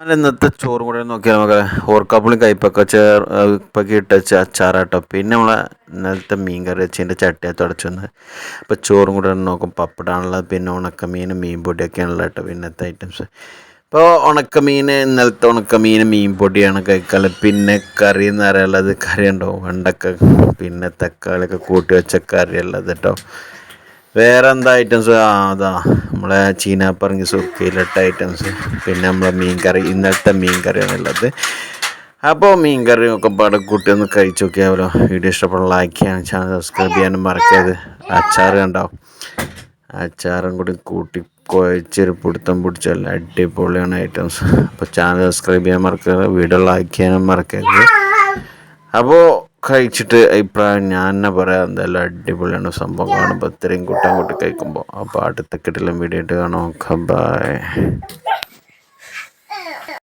അല്ല ഇന്നത്തെ ചോറും കൂടെ നോക്കിയാൽ നമുക്ക് ഓർക്കാപ്പുളി കയ്പ്പൊക്കെ ഇപ്പൊക്കെ ഇട്ട് വെച്ച അച്ചാറാട്ടോ പിന്നെ നമ്മളെ ഇന്നലത്തെ മീൻ കറി വെച്ചതിൻ്റെ ചട്ടിയകത്ത് തുടച്ചൊന്ന് ഇപ്പോൾ ചോറും കൂടെ നോക്കും പപ്പടാണുള്ളത് പിന്നെ ഉണക്കമീൻ മീൻ പൊടിയൊക്കെയാണുള്ളത് കേട്ടോ പിന്നത്തെ ഐറ്റംസ് ഇപ്പോൾ ഉണക്കമീൻ ഇന്നലത്തെ ഉണക്കമീൻ മീൻ പൊടിയാണ് കഴിക്കാറ് പിന്നെ കറി എന്ന് പറയാനുള്ളത് കറി ഉണ്ടോ വെണ്ടക്ക പിന്നെ തക്കാളിയൊക്കെ കൂട്ടി വെച്ച കറി ഉള്ളത് കേട്ടോ വേറെ എന്താ ഐറ്റംസ് അതാ നമ്മളെ ചീനാപ്പറങ്ങി സുർക്കയിലിട്ട ഐറ്റംസ് പിന്നെ നമ്മളെ മീൻ കറി ഇന്നലത്തെ മീൻ കറിയാണുള്ളത് അപ്പോൾ മീൻ കറിയും ഒക്കെ പാടെ കൂട്ടി ഒന്ന് കഴിച്ച് നോക്കിയാലോ വീഡിയോ ഇഷ്ടപ്പെട്ട ലൈക്ക് ചെയ്യാനും ചാനൽ സബ്സ്ക്രൈബ് ചെയ്യാനും മറക്കരുത് അച്ചാർ കണ്ടോ അച്ചാറും കൂടി കൂട്ടി കുഴച്ചൊരു പിടുത്തം പിടിച്ചല്ല അടിപൊളിയാണ് ഐറ്റംസ് അപ്പോൾ ചാനൽ സബ്സ്ക്രൈബ് ചെയ്യാൻ മറക്കരുത് വീഡിയോ ലൈക്ക് ചെയ്യാനും മറക്കരുത് അപ്പോൾ കഴിച്ചിട്ട് അഭിപ്രായം ഞാൻ തന്നെ പറയാം എന്തായാലും അടിപൊളിയാണ് സംഭവം കാണുമ്പോൾ ഇത്രയും കൂട്ടാൻ കൂട്ടി കഴിക്കുമ്പോൾ അപ്പോൾ അടുത്ത കിട്ടില്ല വീഡിയോ ആയിട്ട് കാണാം ബൈ.